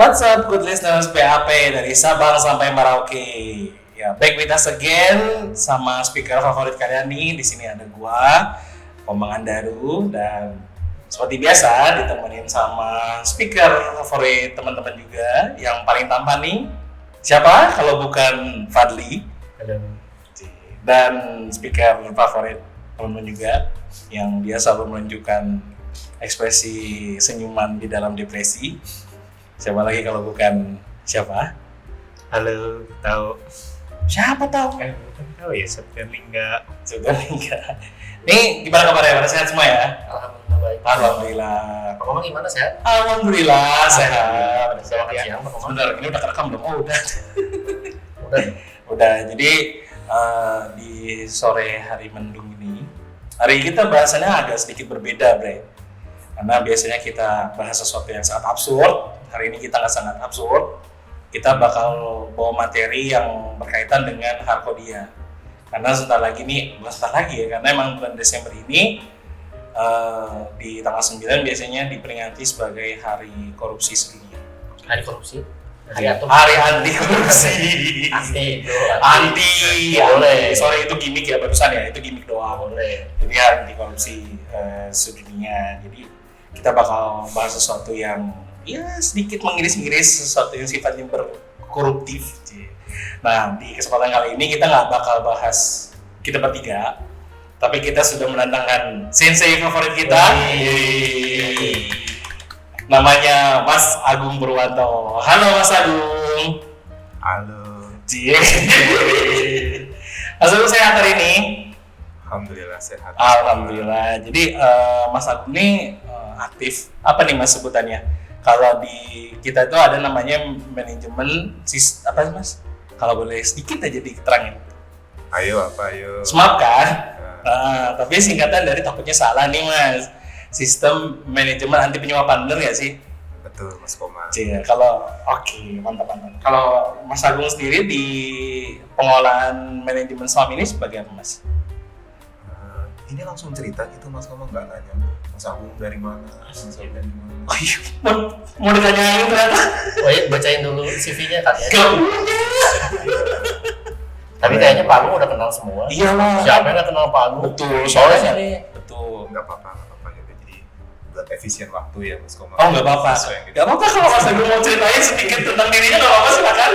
What's up, good listeners PAP dari Sabang sampai Merauke. Ya, back with us again sama speaker favorit kalian nih. Di sini ada gua, Komang Andaru, dan seperti biasa ditemenin sama speaker favorit teman-teman juga yang paling tampan nih. Siapa kalau bukan Fadli? Dan speaker favorit teman-teman juga yang dia selalu menunjukkan ekspresi senyuman di dalam depresi. Siapa lagi kalau bukan siapa? Halo, tahu? Siapa tahu? Bukan tahu ya, Septian Lingga. Sudah enggak. Nih gimana kabarnya? Pada sehat semua ya? Alhamdulillah baik. Alhamdulillah. Pak Komang gimana sehat? Alhamdulillah sehat. Udah makan siang Pak Komang? Sebentar, ini udah kerekam belum? Oh udah. Udah. Udah. Jadi di sore hari mendung ini, hari kita bahasannya agak sedikit berbeda, Bre. Karena biasanya kita bahas sesuatu yang sangat absurd. Hari ini kita nggak sangat absurd. Kita bakal bawa materi yang berkaitan dengan Harkodia. Karena sebentar lagi nih, bukan sebentar lagi ya, karena emang bulan Desember ini di tanggal 9 biasanya diperingati sebagai Hari Korupsi Sedunia. Hari korupsi? Hari anti korupsi. Anti. Boleh. Sorry, itu gimmick ya barusan ya, itu gimmick doang. Boleh. Jadi anti korupsi sedunia. Jadi kita bakal bahas sesuatu yang ya sedikit mengiris-ngiris, sesuatu yang sifatnya berkoruptif. Nah, di kesempatan kali ini kita nggak bakal bahas kita bertiga, tapi kita sudah mendatangkan sensei favorit kita. Namanya Mas Agung Purwanto. Halo Mas Agung. Halo. Mas Agung sehat hari ini? Alhamdulillah sehat. Alhamdulillah. Jadi Mas Agung ini aktif. Apa nih Mas sebutannya? Kalau di kita itu ada namanya manajemen apa sih Mas? Kalau boleh sedikit aja diterangin. Ayo. SMAP kan? Tapi singkatan dari takutnya salah nih Mas. Sistem manajemen anti penyuapan, bener nggak sih? Betul Mas Komang. Iya. Kalau mantap. Kalau Mas Agung sendiri di pengolahan manajemen SMAP ini sebagai apa Mas? Ini langsung cerita gitu Mas Komang, nggak nanya Mas Agung dari mana, Mas Agung dari mana. Oh iya, mau ditanyain ternyata. Oh iya, bacain dulu CV-nya kan ya. Gak punya. Tapi kayaknya Pak Agung udah kenal semua. Iyalah. Siapa yang nggak kenal Pak Agung? Betul. Soalnya ini. Betul. Nggak apa-apa ya. Jadi buat efisien waktu ya Mas Komang. Oh nggak apa-apa. Nggak apa-apa kalau Mas Agung mau ceritain sedikit tentang dirinya nggak apa-apa silakan.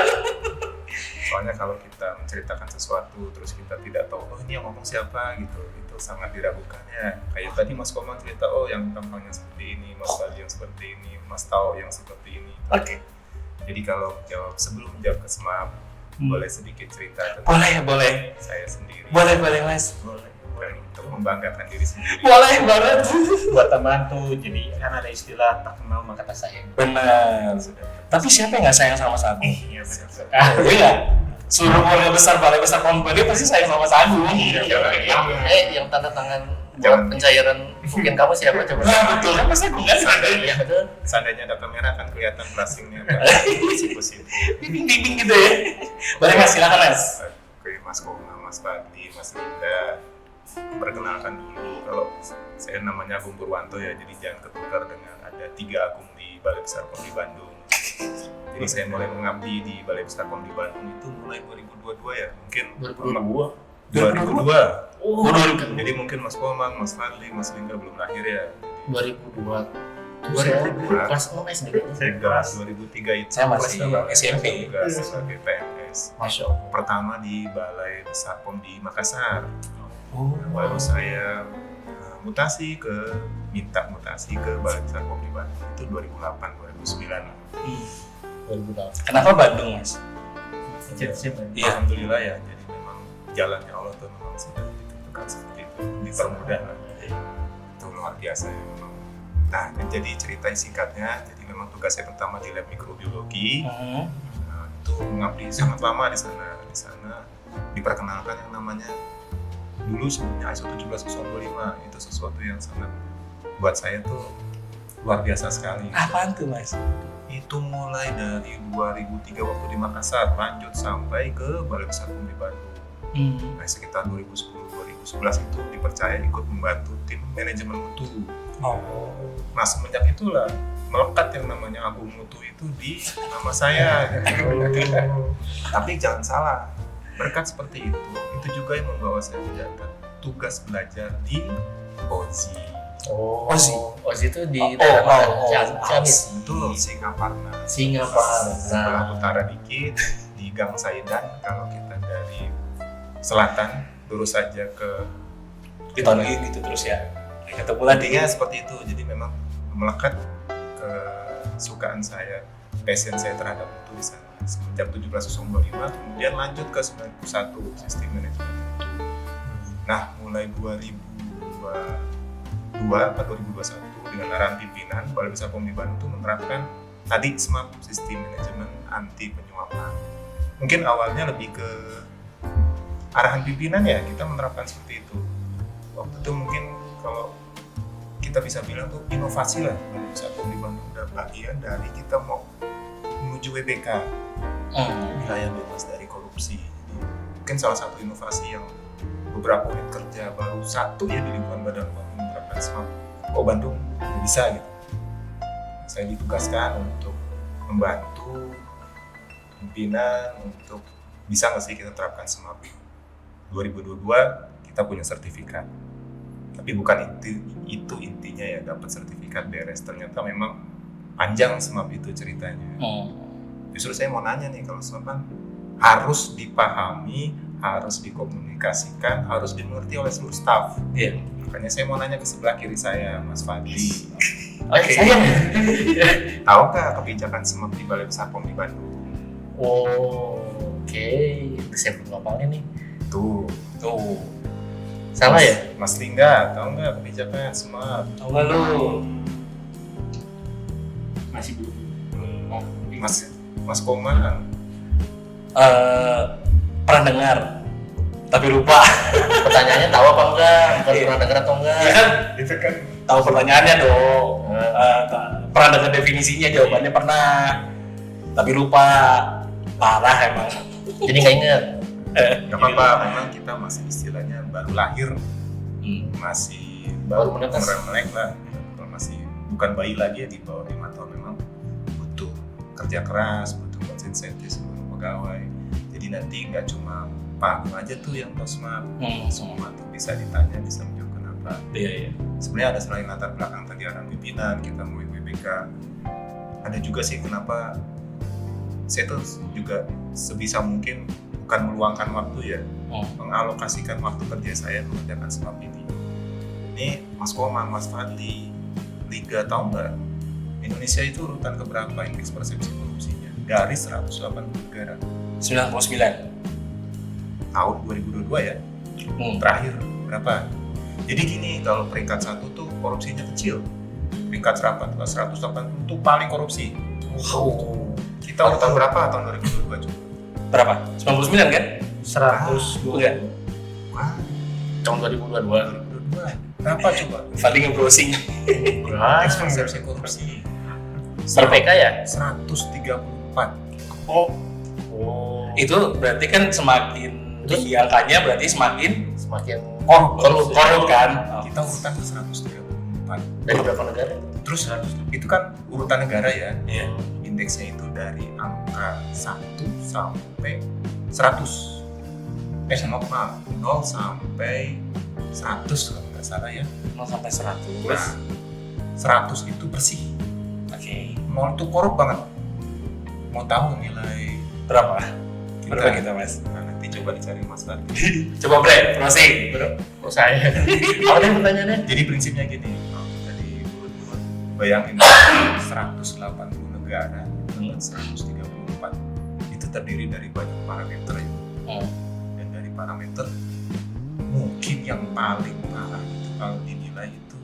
Soalnya kalau kita menceritakan sesuatu terus kita tidak tahu ini yang ngomong siapa gitu, itu sangat diragukan ya. Kayak tadi Mas Komang cerita yang tampangnya seperti ini, Mas Fadli yang seperti ini, Mas Tao yang seperti ini. Oke. Jadi kalau sebelum menjawab ke SMAP, boleh sedikit cerita tentang Boleh. saya sendiri. Boleh Mas. Boleh. Untuk membanggakan diri sendiri. Boleh banget. Buat teman tuh, jadi kan ada istilah tak kenal maka tak sayang. Benar. Tapi siapa yang nggak sayang sama Mas Agung? Iya benar. Iya. Seluruh keluarga besar, balai besar Kompondi pasti sayang sama Mas Agung. Yang tanda tangan buat pencairan mungkin kamu siapa coba? Nah betul kan Mas Agung kan? Iya betul. Seandainya ada kamera kan kelihatan flashingnya. Sipu-sipu. Bing gitu ya. Boleh Mas, silakan Mas. Oke, Mas Komang, Mas Fadli, Mas Linda. Perkenalkan dulu, kalau saya namanya Agung Purwanto ya, jadi jangan ketukar dengan ada 3 Agung di Balai Besar Pom di Bandung. Jadi saya mulai mengabdi di Balai Besar Pom di Bandung itu mulai 2022 ya, mungkin 2002. Oh, Jadi mungkin Mas Komang, Mas Fadli, Mas Linda belum lahir ya. 2002. 2002. Kelas 6 SD. Saya kelas 2003 itu. Saya masih kelas SMP. tugas sebagai PNS. Masya Allah. Pertama di Balai Besar Pom di Makassar. Oh. Baru saya minta mutasi ke Balai Besar Pom di Bandung itu 2008 2009. 2008. Kenapa Bandung Mas? Iya. Alhamdulillah ya, jadi memang jalannya Allah tuh memang sudah ditentukan seperti itu, dipermudah lah. Itu luar biasa ya memang. Nah, jadi cerita singkatnya, jadi memang tugas saya pertama di lab mikrobiologi. Nah, itu mengabdi sangat lama di sana. Di sana diperkenalkan yang namanya dulu sebelumnya ISO 17025, itu sesuatu yang sangat buat saya tuh luar biasa sekali. Apaan tuh Mas? Itu mulai dari 2003 waktu di Makassar lanjut sampai ke Balai Besar Pom di Bandung. Nah, sekitar 2010-2011 itu dipercaya ikut membantu tim manajemen mutu. Nah semenjak itulah melekat yang namanya Agung Mutu itu di nama saya. Tapi jangan salah, berkat seperti itu juga yang membawa saya menjalankan tugas belajar di OZI. Ozi itu di daerah Ciamis. Betul, Singaparna. Nah, Sebelah utara dikit, di Gang Saidan. Kalau kita dari selatan, lurus saja ke Ditonjolin gitu terus ya. Ketemu tadi intinya seperti itu. Jadi memang melekat kesukaan saya, passion saya terhadap itu di sana. Semenjak 1725, kemudian lanjut ke 91 sistem manajemen. Nah, mulai 2022 atau 2021 dengan arahan pimpinan Balai Besar POM di Bandung itu menerapkan tadi SMAP, sistem manajemen anti penyuapan. Mungkin awalnya lebih ke arahan pimpinan ya, kita menerapkan seperti itu. Waktu itu mungkin kalau kita bisa bilang tuh inovasi lah, Balai Besar POM di Bandung udah bagian dari kita mau menuju WBK, wilayah bebas dari korupsi. Jadi, mungkin salah satu inovasi yang beberapa unit kerja baru satu ya di lingkungan Badan POM menerapkan SMAP. Bandung bisa gitu. Saya ditugaskan untuk membantu pimpinan untuk bisa nggak sih kita terapkan SMAP. 2022 kita punya sertifikat. Tapi bukan itu intinya ya, dapat sertifikat beres. Ternyata memang panjang SMAP itu ceritanya. Justru saya mau nanya nih, kalau SMAP kan harus dipahami, harus dikomunikasikan, harus dimengerti oleh seluruh staf. Iya. Makanya saya mau nanya ke sebelah kiri saya, Mas Fadli. Saya. Tahu nggak kebijakan SMAP di Balai Besar POM di Bandung? Oke. Saya belum ngapalin nih. Tuh. Salah ya? Mas Lingga, tahu nggak kebijakan SMAP? Tahu nggak lu? Masih belum. Mas Komang. Pernah dengar tapi lupa. Pertanyaannya tahu apa enggak? Bukan pernah dengar atau enggak? Ya kan? Itu kan Tahu pertanyaannya dong. Pernah dengar definisinya, jawabannya pernah. Tapi lupa. Parah emang. Jadi nggak ingat. nggak apa-apa, memang kita masih istilahnya baru lahir, masih Baru menetas. melek lah, masih bukan bayi lagi ya, di bawah 5 tahun. Memang butuh kerja keras, butuh konsistensi seluruh pegawai. Jadi nanti nggak cuma Pak Agung aja tuh yang tahu SMAP, semua tuh bisa ditanya, bisa menjawab kenapa. Iya. Sebenarnya ada selain latar belakang tadi arahan pimpinan, kita mau WBK, ada juga sih kenapa saya tuh juga sebisa mungkin bukan meluangkan waktu ya, mengalokasikan waktu kerja saya mengerjakan SMAP ini. Ini Mas Komang, Mas Fadli, Liga tahu nggak? Indonesia itu urutan keberapa indeks persepsi korupsinya? Dari 180 negara. 99. Tahun 2022 ya, terakhir berapa? Jadi gini, kalau peringkat 1 tuh korupsinya kecil, peringkat 180 tuh paling korupsi. Kita urutan berapa tahun 2022 coba? Berapa? 99 kan? 100 Enggak. Wah, Tahun 2022. 2022 berapa coba? Paling browsing. Indeks persepsi korupsi Per PK ya? 134. Itu berarti kan semakin tinggi angkanya, berarti semakin Semakin korup kan? Kita urutan ke 134. dari berapa negara? Terus itu kan urutan negara ya. Iya. Indeksnya itu dari angka 1 sampai 100. Maaf, 0 sampai 100 kalau nggak salah ya. 0 sampai 100. Nah, 100 itu bersih. Oke. 0 itu korup banget. Mau tahu nilai Berapa kita, Mas? Nah, nanti coba dicari Mas Fadli. Coba Bre, browsing. Oh saya. Apa nih pertanyaannya? Jadi prinsipnya gini, kalau kita diurut-urut, bayangin 180 negara dengan 134, itu terdiri dari banyak parameter ya. Dan dari parameter mungkin yang paling parah itu kalau dinilai itu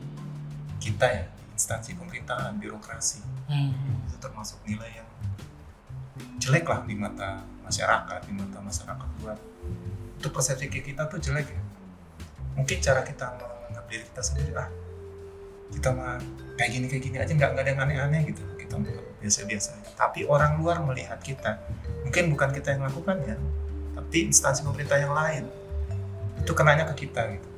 kita ya, instansi pemerintahan, birokrasi. Itu termasuk nilai yang jelek lah di mata masyarakat, di mata masyarakat luar. Itu persepsi kita tuh jelek ya. Mungkin cara kita menganggap diri kita sendiri, kita mah kayak gini aja, nggak ada yang aneh-aneh gitu, kita biasa-biasa aja. Tapi orang luar melihat kita, mungkin bukan kita yang melakukannya, tapi instansi pemerintah yang lain, itu kenanya ke kita gitu.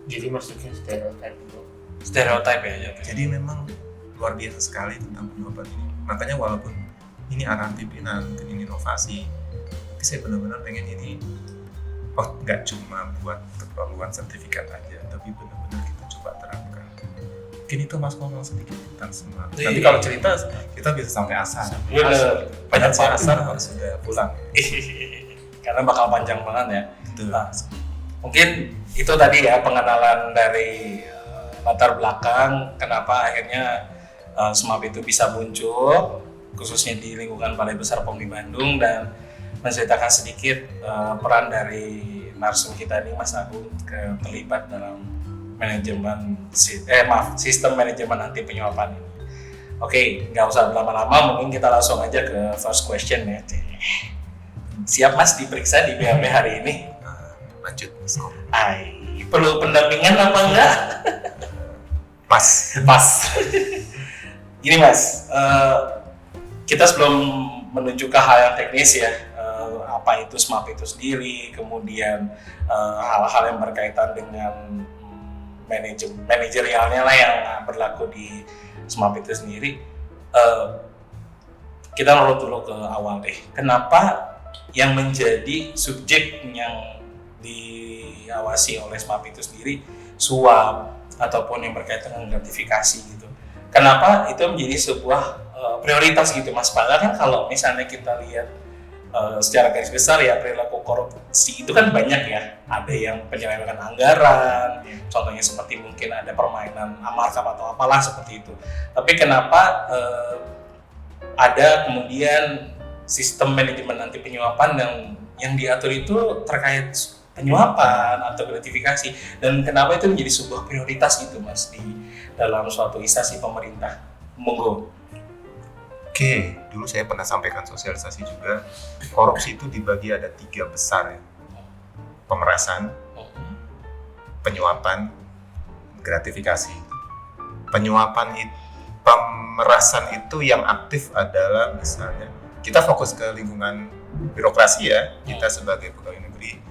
Jadi maksudnya stereotip itu Stereotip ya. Jadi memang luar biasa sekali tentang penyuapan ini. Makanya walaupun ini arahan pimpinan, mungkin ini inovasi, tapi saya benar-benar pengen ini nggak cuma buat keperluan sertifikat aja, tapi benar-benar kita coba terapkan. Mungkin itu Mas ngomong sedikit tentang semua. Nanti kalau cerita kita bisa sampai asar. Bener. Banyak sih asar kalau sudah pulang. Karena bakal panjang banget ya. Betul. Nah, mungkin itu tadi ya pengenalan dari latar belakang kenapa akhirnya SMAP itu bisa muncul, khususnya di lingkungan Balai Besar POM di Bandung, dan menceritakan sedikit peran dari narsum kita ini Mas Agung terlibat dalam sistem manajemen anti penyuapan ini. Oke, nggak usah lama-lama, mungkin kita langsung aja ke first question ya. Siap Mas diperiksa di BAP hari ini? Lanjut Mas. Perlu pendampingan apa enggak? Pas. Gini Mas, kita sebelum menuju ke hal yang teknis ya, apa itu SMAP itu sendiri, kemudian hal-hal yang berkaitan dengan manajerialnya lah yang berlaku di SMAP itu sendiri. Kita urut dulu ke awal deh. Kenapa yang menjadi subjek yang diawasi oleh SMAP itu sendiri suap ataupun yang berkaitan dengan gratifikasi gitu? Kenapa itu menjadi sebuah prioritas gitu Mas? Padahal kan kalau misalnya kita lihat secara garis besar ya, perilaku korupsi itu kan banyak ya. Ada yang penyelewengan anggaran, contohnya seperti mungkin ada permainan amarkap atau apalah seperti itu. Tapi kenapa ada kemudian sistem manajemen anti penyuapan yang diatur itu terkait penyuapan atau gratifikasi, dan kenapa itu menjadi sebuah prioritas gitu Mas di dalam suatu instansi pemerintah? Monggo. Oke, dulu saya pernah sampaikan sosialisasi juga, korupsi itu dibagi ada 3 besar ya. Pemerasan, penyuapan, gratifikasi. Pemerasan itu yang aktif adalah misalnya, kita fokus ke lingkungan birokrasi ya, kita sebagai pegawai negeri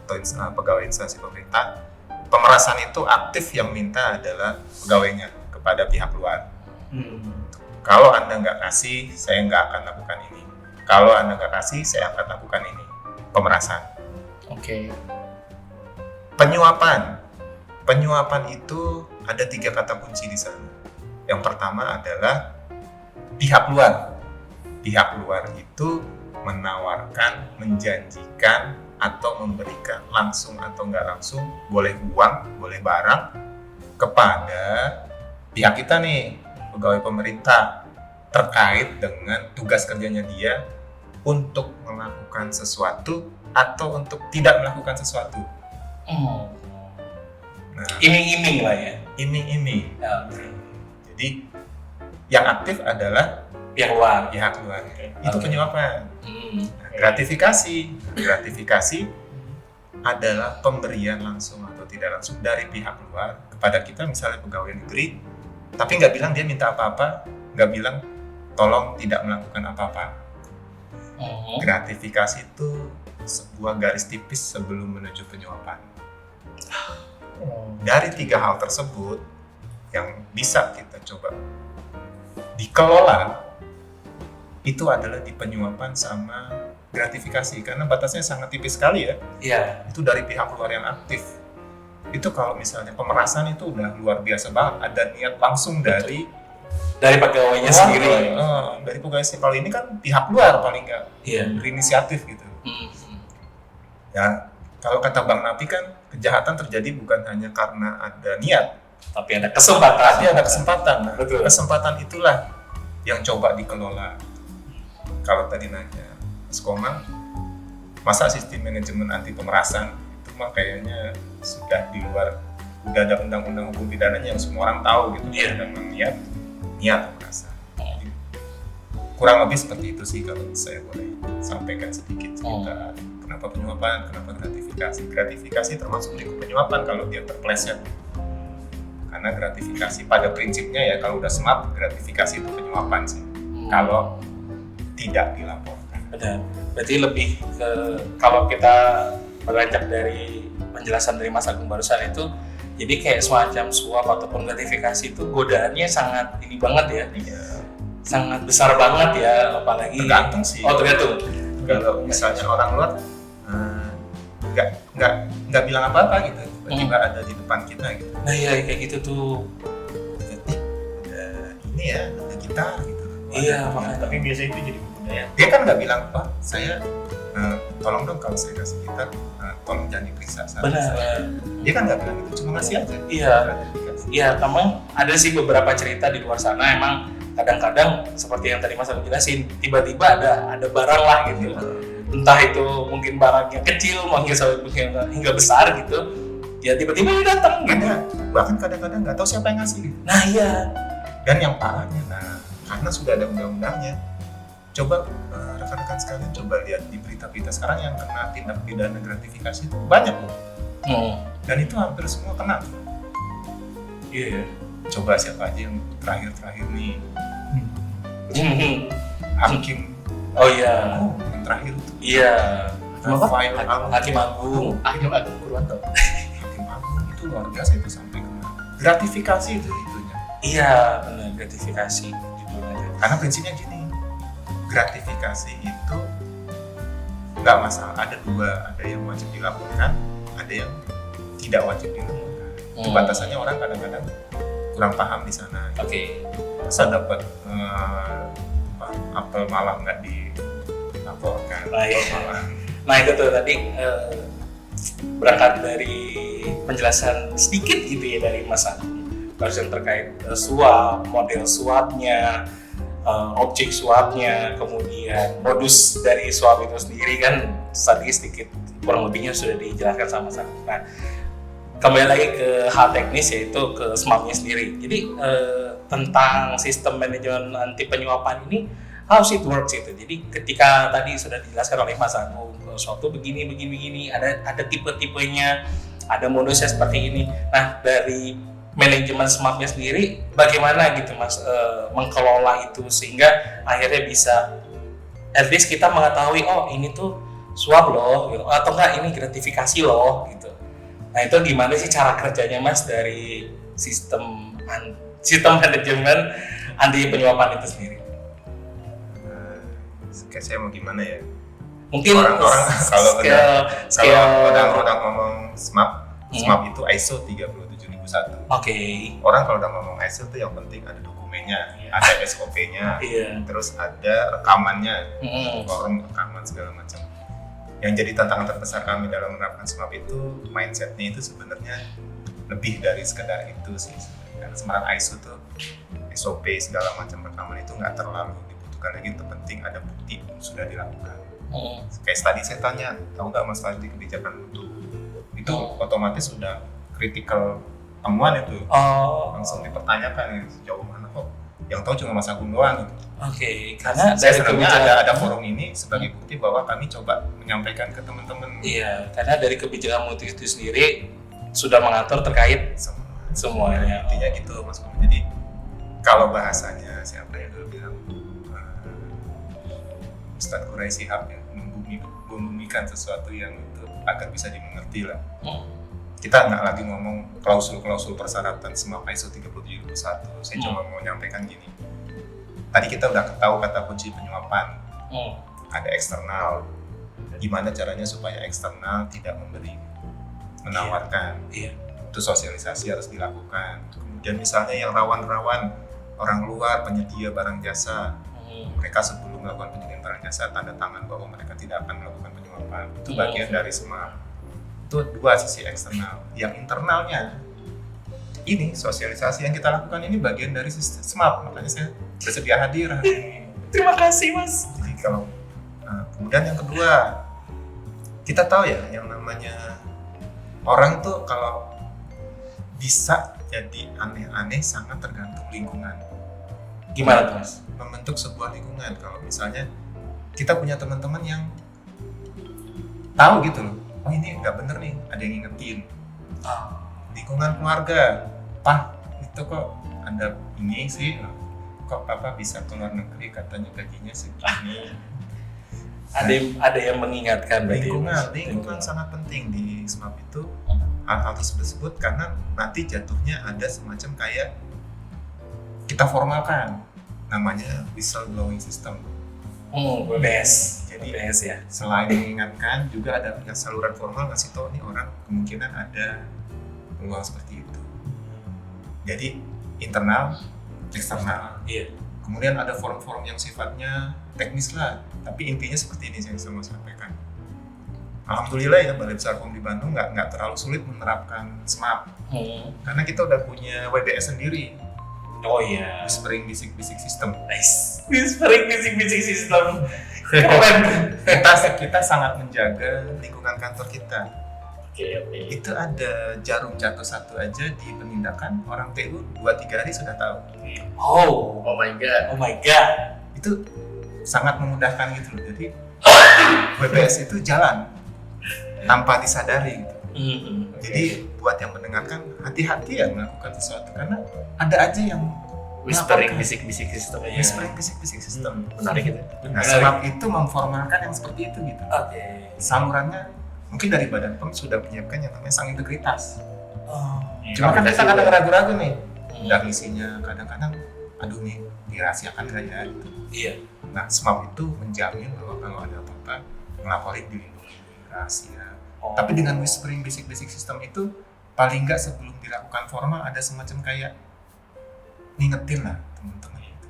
atau pegawai instansi pemerintah. Pemerasan itu aktif yang minta adalah pegawainya kepada pihak luar. Kalau Anda nggak kasih, saya nggak akan lakukan ini. Kalau Anda nggak kasih, saya akan lakukan ini. Pemerasan. Oke. Penyuapan itu ada 3 kata kunci di sana. Yang pertama adalah pihak luar. Pihak luar itu menawarkan, menjanjikan, atau memberikan langsung atau nggak langsung, boleh uang, boleh barang, kepada pihak kita nih, pegawai pemerintah, terkait dengan tugas kerjanya dia untuk melakukan sesuatu atau untuk tidak melakukan sesuatu. Nah, Iming-iming lah ya. iming-iming. Okay. Jadi yang aktif adalah Pihak luar. Itu penyuapan. Nah, gratifikasi adalah pemberian langsung atau tidak langsung dari pihak luar kepada kita, misalnya pegawai negeri, tapi nggak bilang dia minta apa-apa, nggak bilang tolong tidak melakukan apa-apa. Gratifikasi itu sebuah garis tipis sebelum menuju penyuapan. Dari 3 hal tersebut yang bisa kita coba dikelola, itu adalah di penyuapan sama gratifikasi, karena batasnya sangat tipis sekali ya. Iya. Itu dari pihak luar yang aktif. Itu kalau misalnya pemerasan itu udah luar biasa banget, ada niat langsung dari Pegawainya sendiri. Dari pegawai sih. Kalau ini kan pihak luar paling nggak berinisiatif gitu. Ya, kalau kata Bang Napi kan, kejahatan terjadi bukan hanya karena ada niat, tapi ada kesempatan. Nah, Betul. kesempatan itulah yang coba dikelola. Kalau tadi nanya Mas Komang, masa sistem manajemen anti pemerasan itu mah kayaknya sudah di luar, udah ada undang-undang hukum pidananya yang semua orang tahu gitu. Memang niat pemerasan. Jadi, kurang lebih seperti itu sih kalau saya boleh sampaikan sedikit cerita. Kenapa penyuapan, kenapa gratifikasi. Gratifikasi termasuk lingkup penyuapan kalau dia terpleset. Karena gratifikasi pada prinsipnya ya, kalau udah SMAP, gratifikasi itu penyuapan sih. Kalau tidak dilaporkan. Benar. Berarti lebih ke, kalau kita beranjak dari penjelasan dari Mas Agung barusan itu, Jadi kayak semacam suap ataupun gratifikasi itu godaannya sangat ini banget ya, Iya. sangat besar banget ya, apalagi Tergantung sih. Oh tergantung. Kalau misalnya orang luar nggak bilang apa-apa gitu, tiba-tiba ada di depan kita gitu. Nah iya kayak gitu tuh. Ketik ini ya ada gitar gitu. Iya Ada- makanya. Tapi biasa itu jadi budaya. Dia kan nggak bilang Pak saya tolong dong kalau saya kasih gitar tolong jangan diperiksa. Benar. Dia kan nggak bilang itu, cuma ngasih aja. Iya. Gratifikasi. Iya, memang ada sih beberapa cerita di luar sana emang kadang-kadang seperti yang tadi Mas Aldo jelasin, tiba-tiba ada barang lah gitu. Entah itu mungkin barang yang kecil, mungkin sampai hingga besar gitu. Ya tiba-tiba dia datang gitu. Ada, bahkan kadang-kadang nggak tahu siapa yang ngasih. Nah iya. Dan yang parahnya, karena sudah ada undang-undangnya, coba rekan-rekan sekalian coba lihat di berita-berita sekarang yang kena tindak pidana gratifikasi itu banyak loh. Dan itu hampir semua kena. Iya. Coba siapa aja yang terakhir-terakhir nih, hakim. Oh iya. Yang terakhir itu Iya. Rafael Hakim Agung. Hakim Agung Purwanto. Hakim Agung itu luar biasa itu sampai kena gratifikasi itu itunya. Iya, benar gratifikasi judulnya. Karena prinsipnya gini, gratifikasi itu nggak masalah. Ada dua, ada yang wajib dilakukan, ada yang tidak wajib dilakukan. Itu batasannya orang kadang-kadang kurang paham di sana. Oke. Masa dapat apel malah nggak dilaporkan. Nah, iya. Apel malah. Nah itu tuh tadi berangkat dari penjelasan sedikit gitu ya dari Mas Agung, yang terkait suap, model suapnya, objek suapnya, kemudian modus dari suap itu sendiri kan tadi sedikit kurang lebihnya sudah dijelaskan sama Mas Agung. Nah kembali lagi ke hal teknis yaitu ke SMAP-nya sendiri. Jadi tentang sistem manajemen anti penyuapan ini how it works itu. Jadi ketika tadi sudah dijelaskan oleh Mas Agung suatu begini, ada tipe-tipenya, ada modusnya seperti ini. Nah dari manajemen SMAP-nya sendiri bagaimana gitu Mas mengelola itu sehingga akhirnya bisa at least kita mengetahui oh ini tuh suap loh gitu, atau enggak ini gratifikasi loh gitu. Nah itu gimana sih cara kerjanya Mas dari sistem manajemen anti penyuapan itu sendiri? Kayak saya mau gimana ya? Mungkin Orang-orang kalau udah ngomong SMAP, Hmm. SMAP itu ISO 37001. Oke. Orang kalau udah ngomong ISO itu yang penting ada dokumennya, ada SOP-nya, Iya. terus ada rekamannya, Mm-mm. orang rekaman segala macam. Yang jadi tantangan terbesar kami dalam menerapkan SMAP itu mindsetnya itu sebenarnya lebih dari sekedar itu sih. Karena sebenarnya ISO tuh SOP segala macam rekaman itu nggak terlalu dibutuhkan lagi. Itu penting ada bukti sudah dilakukan. Kayak tadi saya tanya, tahu nggak masalah di kebijakan mutu? Itu otomatis sudah critical temuan itu. Oh. Langsung dipertanyakan sejauh mana kok. Yang tahu cuma Mas Agung doang. Oke. Karena Saya dari senangnya kebijakan ada forum ini sebagai bukti bahwa kami coba menyampaikan ke teman-teman Iya, karena dari kebijakan mutu itu sendiri sudah mengatur terkait semuanya. Intinya gitu Mas Agung. Jadi kalau bahasanya siapa yang dulu bilang Ustadz Quraisy Shihab ya, membumikan sesuatu yang itu agar bisa dimengerti lah. Kita nggak lagi ngomong klausul-klausul persyaratan SMAP ISO 37001. Saya cuma mau nyampaikan gini. Tadi kita udah tahu kata kunci penyuapan. Ada eksternal. Gimana caranya supaya eksternal tidak menawarkan. Iya. Itu sosialisasi harus dilakukan. Kemudian misalnya yang rawan-rawan orang luar penyedia barang jasa, mereka sebelum melakukan penyediaan barang jasa tanda tangan bahwa mereka tidak akan melakukan penyuapan. Itu bagian dari SMAP. Itu dua sisi eksternal. Yang internalnya ini sosialisasi yang kita lakukan ini bagian dari sistem SMAP. Makanya saya bersedia hadir hari ini. Terima kasih Mas. Jadi kalau kemudian yang kedua, kita tahu ya yang namanya orang tuh kalau bisa jadi aneh-aneh sangat tergantung lingkungan. Gimana tuh Mas? Membentuk sebuah lingkungan. Kalau misalnya kita punya teman-teman yang tahu gitu loh, oh ini nggak bener nih, ada yang ngingetin. Lingkungan keluarga, Pak itu kok ada ini sih, kok Papa bisa keluar negeri katanya gajinya segini. Ada yang mengingatkan berarti. Lingkungan, Mas? lingkungan sangat penting di SMAP itu. hal-hal tersebut karena nanti jatuhnya ada semacam kayak kita formalkan namanya whistleblowing system. BBS. Jadi BBS ya. selain mengingatkan juga ada saluran formal ngasih tahu nih orang kemungkinan ada peluang seperti itu. Jadi internal, eksternal. Iya. Kemudian ada forum-forum yang sifatnya teknis lah, tapi intinya seperti ini yang saya mau sampaikan. Alhamdulillah ya Balai Besar POM di Bandung nggak terlalu sulit menerapkan SMAP karena kita udah punya WBS sendiri. Oh iya. Whispering bisik-bisik system. Nice. Whispering bisik-bisik sistem. Keren. Kita sangat menjaga lingkungan kantor kita. Oke. Itu ada jarum jatuh satu aja di penindakan orang TU 2-3 hari sudah tahu. Oh my god. Itu sangat memudahkan gitu loh. Jadi WBS itu jalan tanpa disadari gitu. Jadi buat yang mendengarkan hati-hati ya melakukan sesuatu karena ada aja yang Whispering melakukan. bisik-bisik sistemnya. Whispering bisik-bisik sistem. Menarik itu. Nah, sebab itu memformalkan yang seperti itu gitu. Oke. Salurannya mungkin dari Badan POM sudah menyiapkan yang namanya sang integritas. Cuma Tapi kan kita kadang ragu-ragu nih. Hmm. Dan isinya kadang-kadang aduh nih dirahasiakan nggak ya gitu. Iya. Nah, SMAP itu menjamin bahwa kalau ada apa-apa ngelaporin dilindungi rahasia. Tapi dengan whispering basic system itu paling nggak sebelum dilakukan formal ada semacam kayak ngingetin lah teman-teman itu.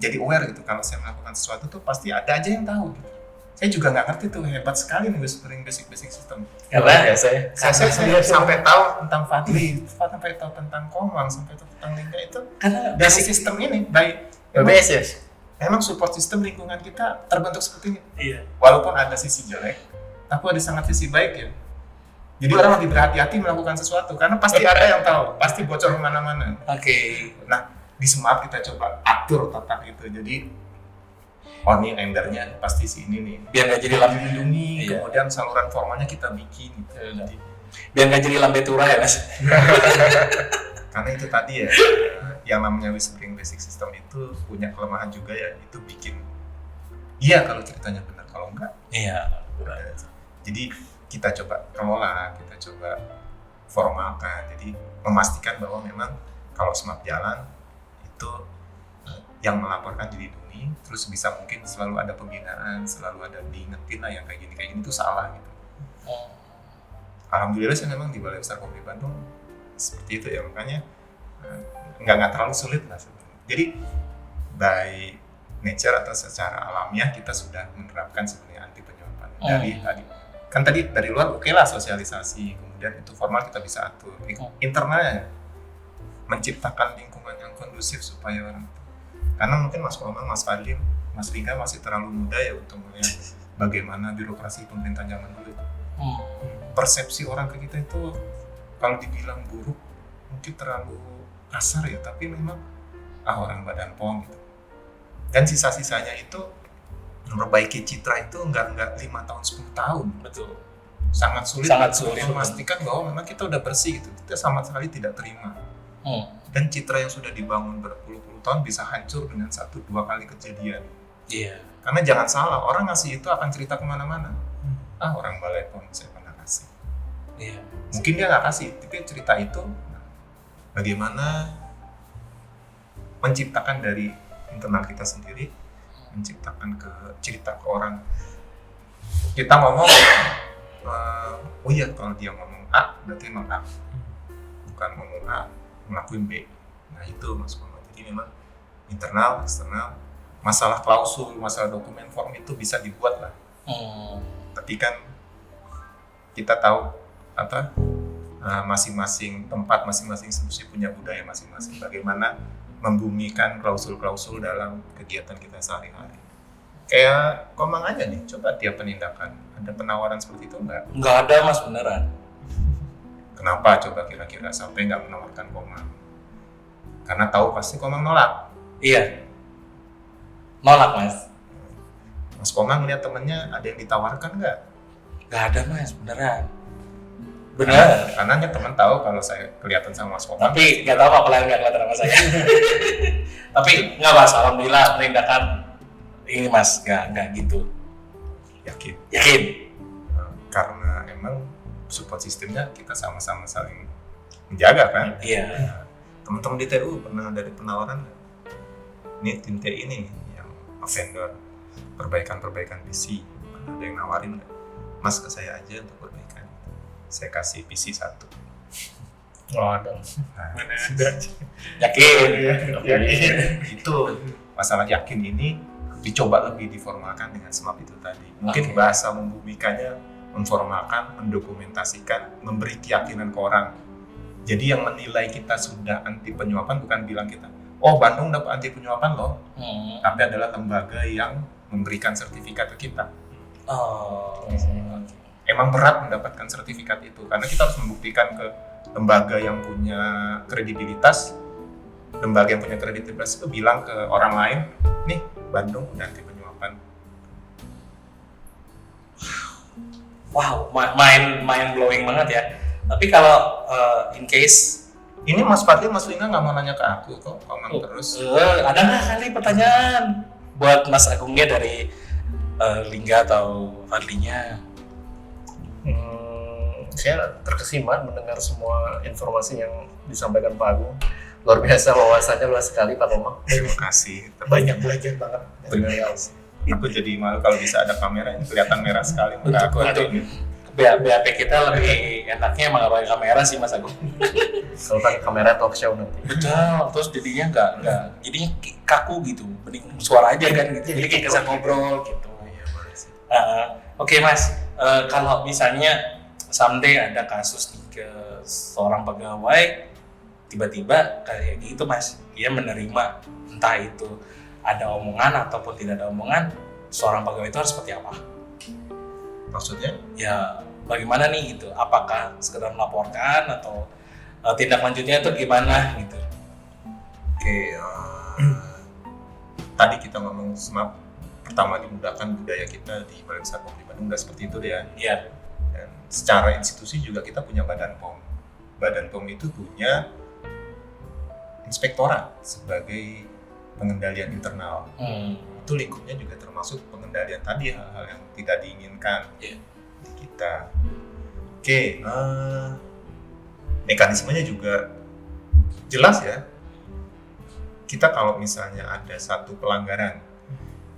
Jadi aware gitu kalau saya melakukan sesuatu tuh pasti ada aja yang tahu gitu. Saya juga nggak ngerti tuh hebat sekali nih whispering basic system. Karena ya saya Sampai tahu tentang Fadli, sampai tahu tentang Komang, sampai tahu tentang Lingga itu karena dari sistem ini baik. WBS ya? Emang support sistem lingkungan kita terbentuk seperti ini. iya. Walaupun ada sisi jelek, tapi ada sangat sisi baik ya. Jadi orang lebih berhati-hati melakukan sesuatu karena pasti ada yang tahu, pasti bocor kemana-mana. Oke. Nah, di SMAP kita coba atur tata itu. Jadi, oh nih endernya pasti si ini nih. Biar nggak jadi lambe, dilindungi, Iya. kemudian saluran formalnya kita bikin. Gitu. Jadi, biar nggak jadi lambe turah ya mas. karena itu tadi ya, yang namanya whispering basic system itu punya kelemahan juga ya, itu bikin iya kalau ceritanya benar, kalau enggak Iya. jadi kita coba kelola, kita coba formalkan, jadi memastikan bahwa memang kalau SMAP jalan itu yang melaporkan dilindungi, terus bisa mungkin selalu ada pembinaan, selalu ada diingetin lah yang kayak gini itu salah gitu. Alhamdulillah sih memang di Balai Besar POM di Bandung seperti itu ya, makanya nggak terlalu sulit lah sebenarnya. Jadi by nature atau secara alamiah kita sudah menerapkan sebenarnya anti penyuapan dari dari luar oke lah sosialisasi, kemudian itu formal kita bisa atur. Internalnya menciptakan lingkungan yang kondusif supaya orang, karena mungkin Mas Komang, Mas Fadli, Mas Lingga masih terlalu muda ya untuk melihat bagaimana birokrasi pemerintah zaman dulu itu. Persepsi orang ke kita itu kalau dibilang buruk mungkin terlalu kasar ya, tapi memang orang Badan POM gitu. Dan sisa-sisanya itu memperbaiki citra itu nggak 5 tahun 10 tahun. Betul. Sangat sulit untuk memastikan bahwa memang kita udah bersih gitu. Kita sama sekali tidak terima. Dan citra yang sudah dibangun berpuluh-puluh tahun bisa hancur dengan 1-2 kali kejadian. Iya. Karena jangan salah, orang ngasih itu akan cerita kemana-mana. Orang Balai POM saya pernah kasih. Iya. Mungkin dia nggak kasih, tapi cerita itu bagaimana menciptakan dari internal kita sendiri, menciptakan cerita ke orang. Kita ngomong, oh iya kalau dia ngomong A, berarti emang A. Bukan ngomong A, ngelakuin B. Nah itu Mas Komang. Jadi memang internal, eksternal, masalah klausul, masalah dokumen form itu bisa dibuat lah. Tapi kan kita tahu apa masing-masing tempat, masing-masing institusi punya budaya masing-masing. Bagaimana membumikan klausul-klausul dalam kegiatan kita sehari-hari. Kayak Komang aja nih, coba tiap penindakan ada penawaran seperti itu enggak? Nggak ada mas, beneran. Kenapa coba kira-kira sampai nggak menawarkan Komang? Karena tahu pasti Komang nolak. Iya. Nolak mas. Mas Komang lihat temennya ada yang ditawarkan nggak? Nggak ada mas, beneran. Bener. Karena teman tahu kalau saya kelihatan sama Mas Komang. Tapi nggak tahu apa kalian nggak kelihatan sama saya. Tapi nggak mas, alhamdulillah penindakan ini mas nggak gitu. Yakin. Yakin. Karena emang support sistemnya kita sama-sama saling menjaga kan. Iya. Teman-teman di TU pernah dari penawaran ini tim TI ini yang vendor perbaikan PC, ada yang nawarin nggak? Mas ke saya aja untuk perbaikan, saya kasih PC 1. Oh, ada. Nah, Yakin. itu masalah yakin ini dicoba lebih diformalkan dengan SMAP itu tadi. Mungkin bahasa membumikannya memformalkan, mendokumentasikan, memberi keyakinan ke orang. Jadi yang menilai kita sudah anti penyuapan bukan bilang kita, oh Bandung dapat anti penyuapan loh, tapi adalah lembaga yang memberikan sertifikat ke kita. Oh. Emang berat mendapatkan sertifikat itu karena kita harus membuktikan ke lembaga yang punya kredibilitas. Lembaga yang punya kredibilitas itu bilang ke orang lain, nih Bandung udah anti penyuapan. Wow, mind blowing banget ya. Tapi kalau in case Ini Mas Fadli, Mas Lina nggak mau nanya ke aku kok, ngomong terus. ada nggak kali pertanyaan buat Mas Agungnya dari Lingga atau Fadlinya? Saya terkesima mendengar semua informasi yang disampaikan Pak Agung. Luar biasa wawasannya, luas sekali Pak Komang. Terima kasih. Banyak belajar banget. Benar. Aku jadi malu kalau bisa ada kamera ini kelihatan merah sekali. Maka aku hari ini. BAP kita lebih enaknya emang pakai kamera sih Mas Agung. Kalau pakai kamera talk show nanti. Betul, terus jadinya nggak, jadinya kaku gitu, mending suara aja kan gitu, jadi kayak kesan ngobrol gitu. Iya, boleh sih. Oke Mas, kalau misalnya someday ada kasus nih ke seorang pegawai, tiba-tiba kayak gitu Mas, dia menerima entah itu ada omongan ataupun tidak ada omongan, seorang pegawai itu harus seperti apa? Maksudnya? Ya bagaimana nih gitu, apakah sekedar melaporkan atau tindak lanjutnya itu gimana gitu? Oke, tadi kita ngomong SMAP, pertama dimudahkan budaya kita di Balai Besar POM di Bandung udah seperti itu ya. Iya. Dan secara institusi juga kita punya Badan POM. Badan POM itu punya inspektorat sebagai pengendalian internal. Itu lingkupnya juga termasuk pengendalian tadi hal-hal yang tidak diinginkan di kita. Oke, mekanismenya juga jelas ya. Kita kalau misalnya ada satu pelanggaran,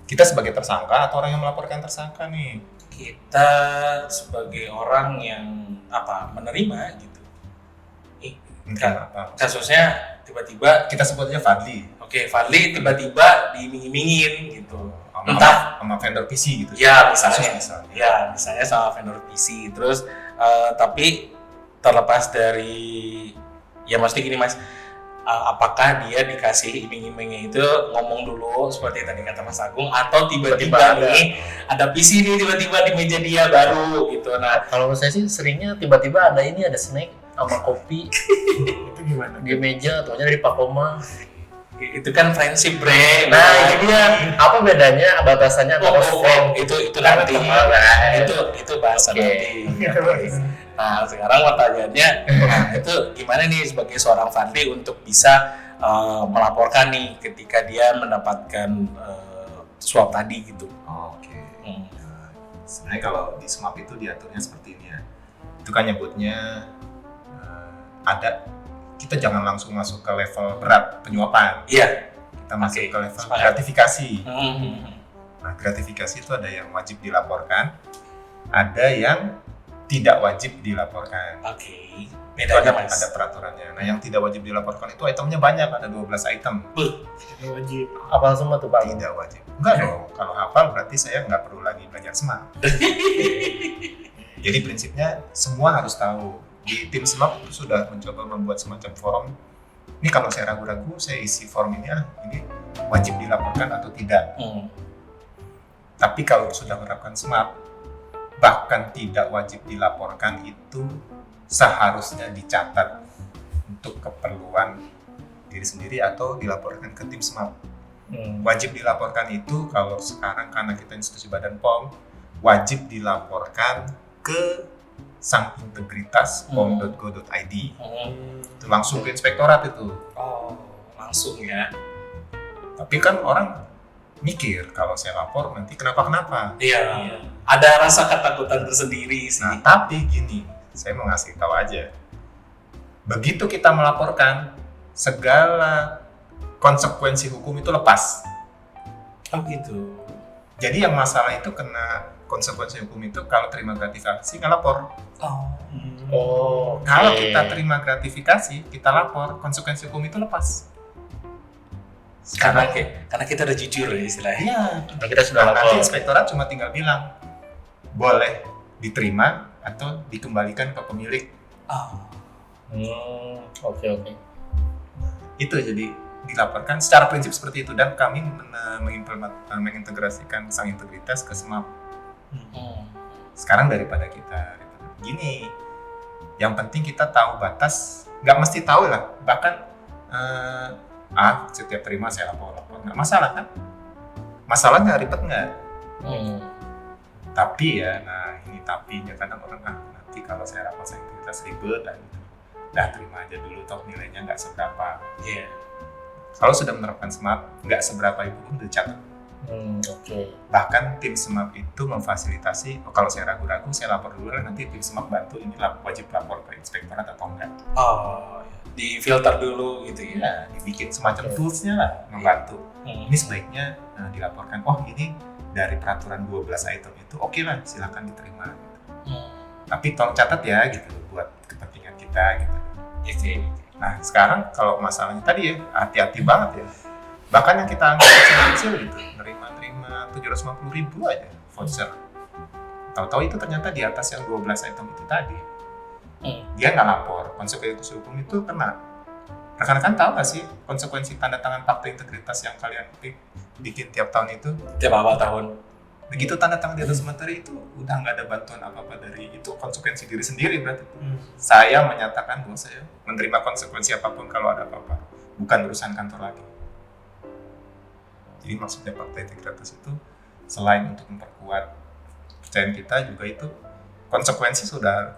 kita sebagai tersangka atau orang yang melaporkan tersangka nih? Kita sebagai orang yang menerima gitu. Apa? Kasusnya tiba-tiba Kita sebut aja Fadli. Oke, Fadli tiba-tiba diiming-imingin gitu. Entah sama vendor PC gitu. Ya misalnya, misalnya. ya misalnya sama vendor PC. Terus tapi terlepas dari, ya mesti gini Mas, apakah dia dikasih iming-imingnya itu ngomong dulu seperti tadi kata Mas Agung, atau tiba-tiba nih ada PC nih tiba-tiba di meja dia baru gitu. Nah Kalau saya sih seringnya tiba-tiba ada snack sama kopi Itu gimana? di meja, atau dari Pak Komang. itu kan friendship bre. Nah ini dia, apa bedanya batasannya antara friend? itu nanti. Nah, itu bahasa Oke. nanti. Nah sekarang pertanyaannya, itu gimana nih sebagai seorang Fadli untuk bisa melaporkan nih ketika dia mendapatkan suap tadi gitu. Oke. Sebenarnya kalau di SMAP itu diaturnya seperti ini ya. Itu kan nyebutnya ada, kita jangan langsung masuk ke level berat penyuapan. Iya. Kita masuk Oke, ke level sepakat. gratifikasi. Hmm. Nah, gratifikasi itu ada yang wajib dilaporkan, ada yang tidak wajib dilaporkan. Oke. Itu Bedanya Mas. ada peraturannya. Nah, yang tidak wajib dilaporkan itu itemnya banyak, ada 12 item. Itu wajib. Apa semua tuh Pak? Tidak wajib. Enggak dong, kalau hafal berarti saya nggak perlu lagi belajar SMAP. Jadi prinsipnya semua harus tahu. Di tim SMAP sudah mencoba membuat semacam forum. Ini kalau saya ragu-ragu, saya isi form ini, ini wajib dilaporkan atau tidak. Tapi kalau sudah menerapkan SMAP, bahkan tidak wajib dilaporkan itu seharusnya dicatat untuk keperluan diri sendiri atau dilaporkan ke tim SMAP. Wajib dilaporkan itu kalau sekarang karena kita institusi Badan POM, wajib dilaporkan ke sang integritas pom.go.id. Itu langsung ke inspektorat itu. Oh, langsung ya. Tapi kan orang mikir kalau saya lapor nanti kenapa-kenapa. Iya. Ada rasa ketakutan tersendiri sih. Nah, tapi gini, saya mau ngasih tahu aja. Begitu kita melaporkan, segala konsekuensi hukum itu lepas. Oh gitu. Jadi yang masalah itu kena konsekuensi hukum itu kalau terima gratifikasi nggak lapor. Oh. Oh, oke. Kalau kita terima gratifikasi, kita lapor, konsekuensi hukum itu lepas. Karena kita udah jujur ya istilahnya. Iya. Nah, kita sudah Nah, nanti lapor. inspektorat cuma tinggal bilang boleh diterima atau dikembalikan ke pemilik. Oh. Oke. Itu jadi dilaporkan secara prinsip seperti itu, dan kami mengintegrasikan sang integritas ke SMAP. Sekarang daripada kita gini, yang penting kita tahu batas, nggak mesti tahu lah, bahkan setiap terima saya lapor, nggak masalah kan? Masalahnya ribet nggak? Tapi ya, nah ini tapinya kadang orang nanti kalau saya lapor saya integritas ribet dan terima aja dulu, toh nilainya nggak seberapa. Iya. Kalau sudah menerapkan SMAP, nggak seberapa itu pun dicatat. Oke. Bahkan tim SMAP itu memfasilitasi, kalau saya ragu-ragu, saya lapor dulu lah, nanti tim SMAP bantu ini wajib lapor ke inspektorat atau enggak. Oh, di filter dulu gitu ya. Ya, dibikin semacam toolsnya lah, membantu. Ini sebaiknya dilaporkan, oh ini dari peraturan 12 item itu, oke lah, silakan diterima. Tapi tolong catat ya, gitu, buat kepentingan kita, gitu. Oke. Nah, sekarang kalau masalahnya tadi ya, hati-hati banget ya. Bahkan yang kita anggap kecil-kecil gitu, nerima 750.000 aja voucher. Tahu-tahu itu ternyata di atas yang 12 item itu tadi. Dia nggak lapor, konsekuensi hukum itu kena. Rekan-rekan tahu nggak sih konsekuensi tanda tangan fakta integritas yang kalian bikin tiap tahun itu? Tiap awal tahun. Begitu tanda tangan di atas materi itu, udah nggak ada bantuan apa-apa dari itu, konsekuensi diri sendiri berarti. Saya menyatakan bahwa saya menerima konsekuensi apapun kalau ada apa-apa, bukan urusan kantor lagi. Jadi maksudnya fakta integritas itu selain untuk memperkuat kepercayaan kita, juga itu konsekuensi sudah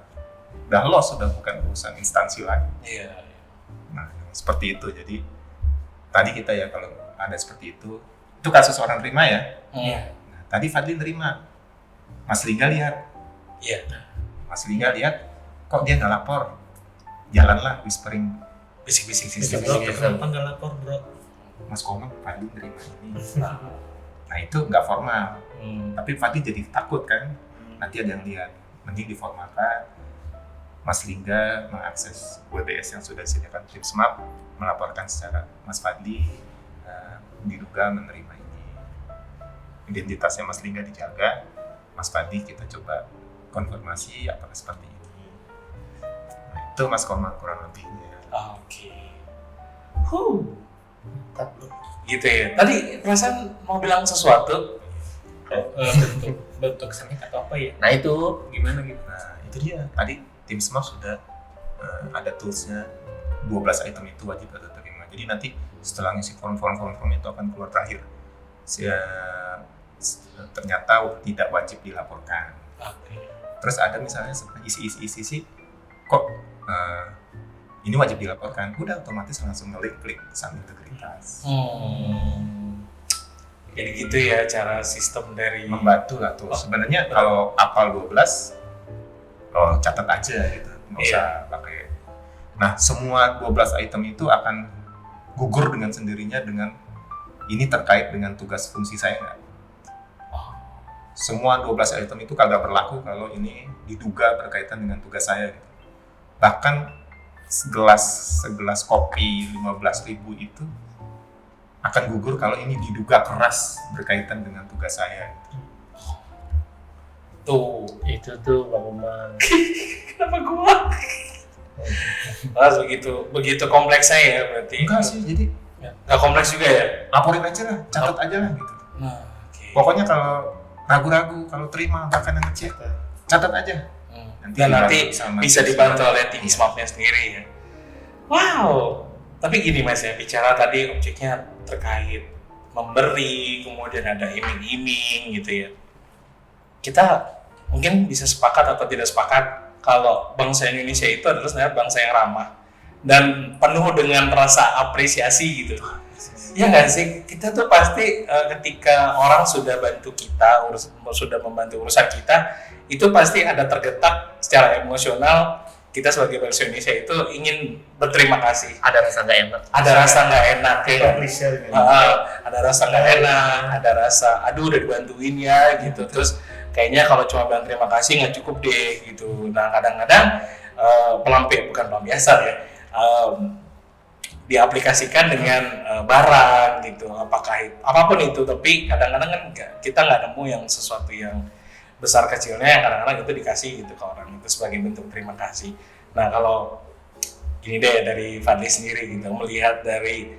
loss, sudah bukan urusan instansi lagi. Iya. Nah, seperti itu. Jadi tadi kita ya kalau ada seperti itu kasus orang terima ya. Nah, tadi Fadli nerima, Mas Lingga lihat. Iya. Mas Lingga lihat, kok dia nggak lapor? Jalanlah whispering, Bisik-bisik Bro, gitu. kenapa nggak lapor bro? Mas Komang, Fadli nerima ini. Nah itu nggak formal, tapi Fadli jadi takut kan, nanti ada yang lihat. Mending diformalkan. Mas Lingga mengakses WBS yang sudah disediakan tim SMAP, melaporkan secara Mas Fadli diduga menerima ini. Identitasnya Mas Lingga dijaga, Mas Fadli kita coba konfirmasi apakah seperti ini. Nah, itu Mas Komang kurang lebihnya. Oke. Gitu ya. Tadi perasaan mau bilang sesuatu. bentuk seni atau apa ya? Nah itu Gimana gitu? Nah itu dia, tadi tim SMAP sudah ada toolsnya, 12 item itu wajib atau terima. Jadi nanti setelah ngisi form itu akan keluar terakhir, ternyata tidak wajib dilaporkan. Oke. Terus ada misalnya isi kok ini wajib dilaporkan, udah otomatis langsung klik sang integritas. Jadi gitu ya cara sistem dari Membantu lah tuh. Sebenarnya kalau apal 12, catat aja gitu, nggak usah pakai. Nah, semua 12 item itu akan gugur dengan sendirinya dengan ini terkait dengan tugas fungsi saya nggak. Semua 12 item itu kagak berlaku kalau ini diduga berkaitan dengan tugas saya. Gitu. Bahkan segelas kopi 15.000 itu akan gugur kalau ini diduga keras berkaitan dengan tugas saya. tuh. itu tuh Bang Umang. Kenapa gua? begitu kompleksnya ya berarti. Enggak sih, jadi Nggak kompleks juga ya? laporin aja lah, catat aja lah gitu. Nah, oke. Pokoknya kalau ragu-ragu, kalau terima bahkan yang kecil, catat aja. Dan nanti sama bisa dibantu oleh tim Iya. SMAP-nya sendiri ya. Wow. Tapi gini Mas ya, bicara tadi objeknya terkait memberi, kemudian ada iming-iming gitu ya. Kita mungkin bisa sepakat atau tidak sepakat kalau bangsa Indonesia itu adalah sebenarnya bangsa yang ramah dan penuh dengan rasa apresiasi gitu. Ya nggak sih, kita tuh pasti ketika orang sudah bantu kita, sudah membantu urusan kita, itu pasti ada tergetak secara emosional. Kita sebagai bangsa Indonesia itu ingin berterima kasih. Ada rasa nggak enak. Ada rasa nggak enak, ya. Ada rasa nggak enak, ada rasa, aduh udah dibantuin ya gitu. Terus kayaknya kalau cuma bilang terima kasih nggak cukup deh gitu. Nah kadang-kadang bukan pelampiasan ya. Diaplikasikan dengan barang gitu, apapun itu, tapi kadang-kadang kan kita nggak nemu yang sesuatu yang besar kecilnya, yang kadang-kadang itu dikasih gitu ke orang itu sebagai bentuk terima kasih. Nah kalau gini deh dari Fadli sendiri gitu, melihat dari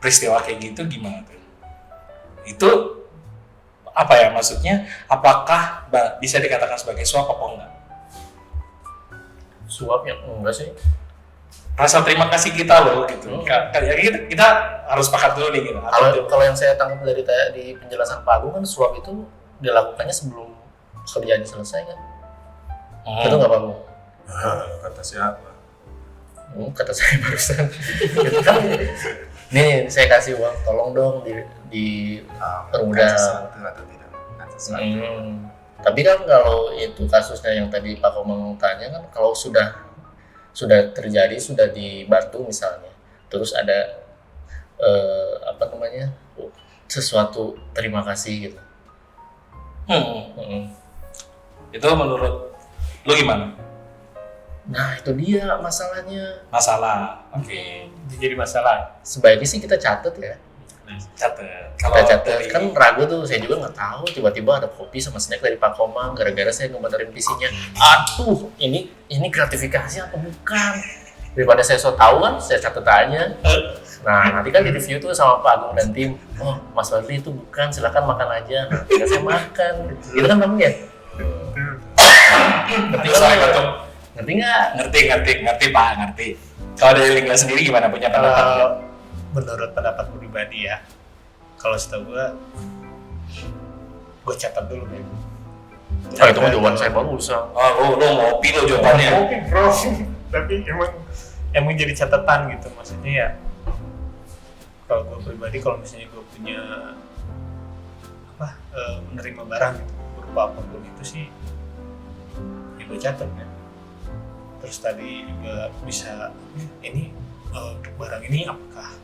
peristiwa kayak gitu gimana tuh? Itu apa ya maksudnya? Apakah bisa dikatakan sebagai suap apa enggak? Suap yang enggak sih. Rasa terima kasih kita loh gitu. Kita harus sepakat dulu nih gitu. Kalau yang saya tangkap dari di penjelasan Pak Agung kan suap itu dilakukannya sebelum kerjaan selesai kan. Itu nggak Pak Agung? Kata siapa? Kata saya barusan. Gitu kan. Nih saya kasih uang, tolong dong di permudah. Atau tidak? Tapi kan kalau itu kasusnya yang tadi Pak Komang tanya kan, kalau sudah terjadi, sudah dibantu misalnya, terus ada sesuatu terima kasih gitu. Itu menurut lu gimana? Nah itu dia masalahnya. Masalah, oke. Jadi masalah. Sebaiknya sih kita catat ya. Catat. Kita catat. Kan ragu tuh, saya juga nggak tahu. Tiba-tiba ada kopi sama snack dari Pak Komang gara-gara saya ngebenerin visinya. Aduh, ini gratifikasi apa bukan? Daripada saya so tahu kan, saya catat aja. Nah, nanti kan di review tuh sama Pak Agung dan tim. Oh, Mas Fadli itu bukan, silakan makan aja. Nah, tinggal saya makan. Gitu kan Bang ya? Ngerti nggak? Ngerti nggak? Ngerti Pak, ngerti. Kalau dari Lingga sendiri gimana, punya pendapat? Menurut pendapat pribadi ya, kalau setahu gue catat dulu nih. Itu mah jawaban saya bagus. Oh, lu ngopi lo jawabannya. Oke bro, tapi emang jadi catatan gitu, maksudnya ya. Kalau gue pribadi, kalau misalnya gue punya menerima barang gitu, berupa apapun itu sih, ya gue catat ya. Terus tadi juga bisa ini untuk barang ini apakah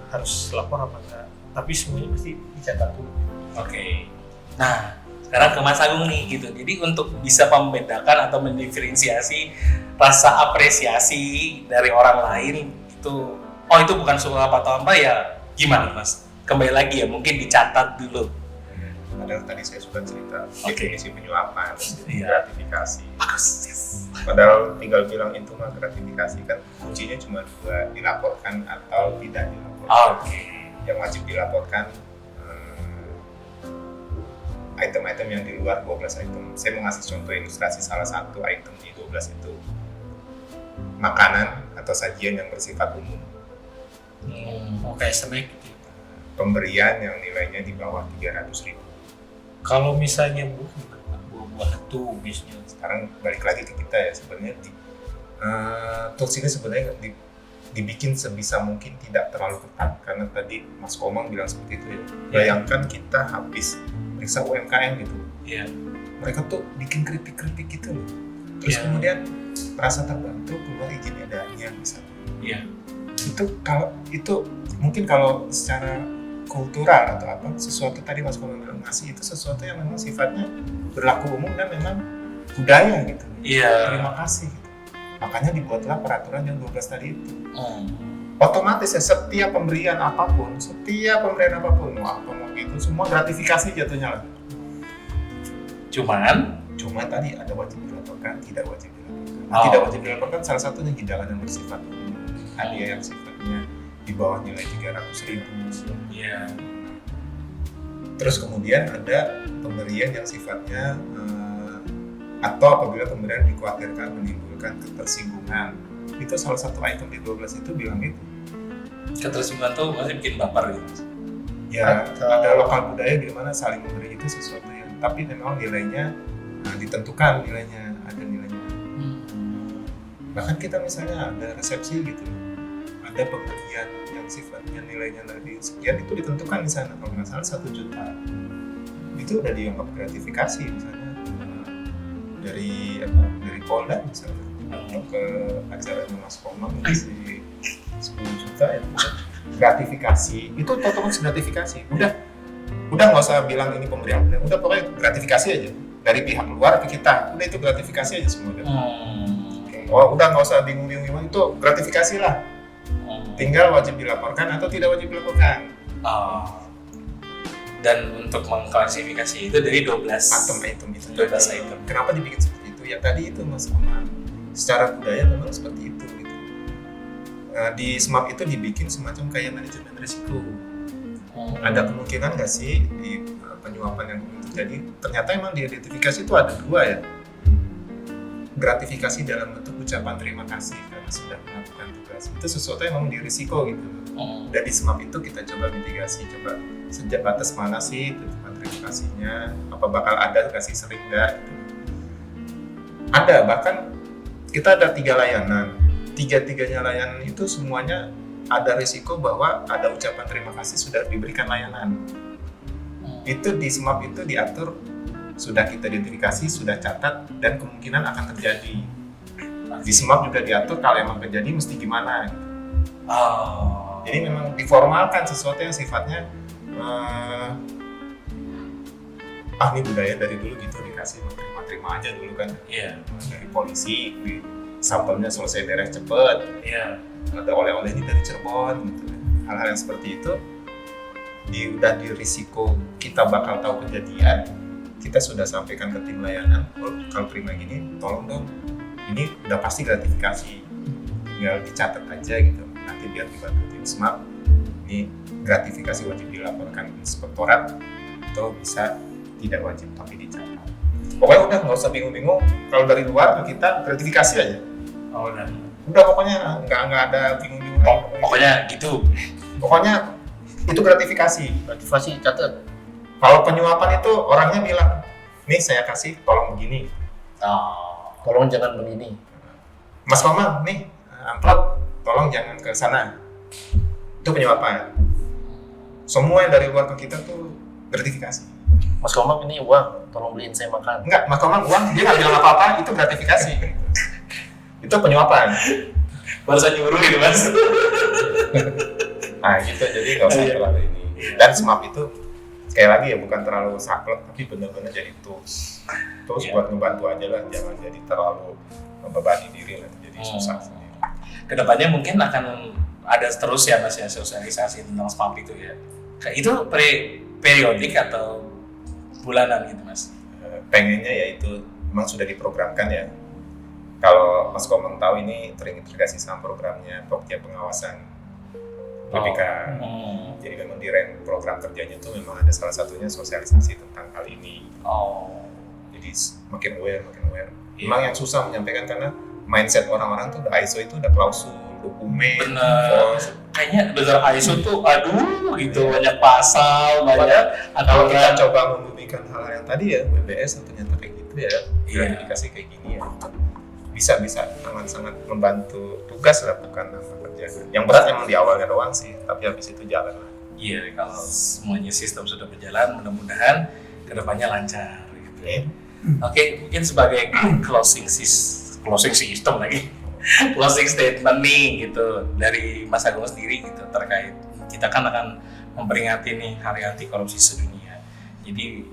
harus lapor apa enggak, tapi semuanya pasti dicatat dulu. Oke. Nah, sekarang ke Mas Agung nih gitu. Jadi untuk bisa membedakan atau mendiferensiasi rasa apresiasi dari orang lain itu, oh itu bukan suap atau apa ya, gimana Mas? Kembali lagi ya, mungkin dicatat dulu. Padahal tadi saya sudah cerita definisi Oke. penyuapan, Iya. gratifikasi. Bagus, yes. Padahal tinggal bilang itu mah gratifikasi kan, kuncinya cuma dua, dilaporkan atau tidak dilaporkan. Oke. Yang wajib dilaporkan item-item yang di luar 12 item. Saya mau ngasih contoh ilustrasi salah satu item di 12 itu. Makanan atau sajian yang bersifat umum. Kayak snack gitu. Pemberian yang nilainya di bawah 300.000. Kalau misalnya buah-buah tuh biasanya. Sekarang balik lagi ke kita ya, sebenarnya tools ini sebenarnya dibikin sebisa mungkin tidak terlalu ketat, karena tadi Mas Komang bilang seperti itu ya. Bayangkan kita habis periksa UMKM gitu, mereka tuh bikin kritik-kritik gitu loh, terus kemudian merasa terbantu keluar izin edarnya misalnya. Itu mungkin kalau secara kultural atau apa, sesuatu tadi Mas Komang bilang ngasih itu sesuatu yang memang sifatnya berlaku umum dan memang budaya gitu. Terima kasih gitu. Makanya dibuatlah peraturan yang 12 tadi itu. Otomatis ya, setiap pemberian apapun, mau apa mau gitu, semua gratifikasi jatuhnya lah. Cuman tadi ada wajib dilaporkan, tidak wajib dilaporkan. Tidak wajib dilaporkan salah satunya hidangan yang bersifat umum, hadiah yang sifatnya di bawah nilai 300.000. Terus kemudian ada pemberian yang sifatnya atau apabila pemberian dikhawatirkan menimbulkan ketersinggungan. Itu salah satu item di 12 itu bilang itu. Ketersinggungan tuh masih bikin baper gitu. Ya, ada lokal budaya di mana saling memberi itu sesuatu yang, tapi memang nilainya ditentukan, ada nilainya. Bahkan kita misalnya ada resepsi gitu, ada pemberian yang sifatnya nilainya dari sekian itu ditentukan di sana, kalau nggak salah 1 juta itu udah dianggap gratifikasi misalnya dari Polda misalnya untuk ke acaranya Mas Komang ngasih 10 juta ya gratifikasi, itu otomatis gratifikasi. Udah nggak usah bilang ini pemberian, udah pokoknya gratifikasi aja dari pihak luar ke kita, udah itu gratifikasi aja semua. Oh udah nggak usah bingung-bingung gimana, itu gratifikasi lah. Tinggal wajib dilaporkan atau tidak wajib dilaporkan. Dan untuk mengklasifikasi itu dari 12 item itu. 12 item. Kenapa dibikin seperti itu? Ya tadi itu Mas Komang, secara budaya memang seperti itu gitu. Di SMAP itu dibikin semacam kayak manajemen risiko. Ada kemungkinan nggak sih di penyuapan yang terjadi? Ternyata emang di identifikasi itu ada 2 ya. Gratifikasi dalam bentuk ucapan terima kasih karena sudah melakukan tugas. Itu sesuatu yang memang di risiko gitu. Dan di SMAP itu kita coba mitigasi, coba sejak batas mana sih ucapan terima kasihnya, apa bakal ada kasih sering nggak gitu. Ada, bahkan kita ada 3 layanan. 3-tiganya layanan itu semuanya ada risiko bahwa ada ucapan terima kasih sudah diberikan layanan. Itu di SMAP itu diatur, sudah kita identifikasi, sudah catat, dan kemungkinan akan terjadi. Di SMAP juga diatur kalau emang terjadi mesti gimana. Jadi memang diformalkan sesuatu yang sifatnya ini budaya dari dulu gitu, dikasih terima aja dulu kan. Dari polisi, sampelnya selesai beres cepet. Ada oleh-oleh ini dari Cirebon gitu. Hal-hal yang seperti itu udah di risiko kita bakal tahu kejadian, kita sudah sampaikan ke tim layanan, kalau terima gini tolong dong, ini udah pasti gratifikasi, tinggal dicatat aja gitu, nanti biar dibantu tim SMAP, ini gratifikasi wajib dilaporkan ke inspektorat atau bisa tidak wajib tapi dicatat. Pokoknya udah nggak usah bingung-bingung, kalau dari luar ke kita gratifikasi aja. Udah pokoknya nggak ada bingung-bingung. Pokoknya gitu. Pokoknya itu gratifikasi. Gratifikasi catat. Kalau penyuapan itu orangnya bilang, nih saya kasih, tolong begini. Tolong jangan begini. Mas Komang, nih amplop, tolong jangan ke sana. Itu penyuapan. Semua yang dari luar ke kita tuh gratifikasi. Mas Komang ini uang, tolong beliin saya makan. Enggak, Mas Komang uang, dia nggak bilang apa-apa, itu gratifikasi. Itu penyuapan. Barusan nyuruh gitu Mas. Nah gitu, jadi nggak usah terlalu ini. Dan SMAP itu sekali lagi ya bukan terlalu saklek, tapi benar-benar jadi tools buat ngebantu aja lah, jangan jadi terlalu membebani diri lah, jadi susah sendiri. Kedepannya mungkin akan ada terus ya Mas ya sosialisasi tentang SMAP itu ya. Kayak itu periodik atau bulanan gitu Mas? Pengennya ya itu memang sudah diprogramkan ya. Kalau Mas Komang tahu ini terintegrasi sama programnya Pokja Pengawasan PPK. Jadi memang di program kerjanya itu memang ada salah satunya sosialisasi tentang hal ini. Jadi makin aware. Memang yang susah menyampaikan karena mindset orang-orang tuh udah ISO itu udah klausul, dokumen. Bener. Kayaknya dengar ISO tuh aduh gitu, banyak pasal, banyak kalau kita aturan. coba membumikan hal yang tadi ya, WBS ternyata kayak gitu ya, gratifikasi kayak gini ya. Bisa sangat membantu tugas lah, bukan apa kerjaan. Yang berat emang di awalnya doang sih, tapi habis itu jalan lah. Iya, kalau semuanya sistem sudah berjalan, mudah-mudahan kedepannya lancar gitu. Oke, mungkin sebagai closing system lagi, closing statement nih gitu dari Mas Agung sendiri gitu terkait kita kan akan memperingati nih Hari Anti Korupsi Sedunia. Jadi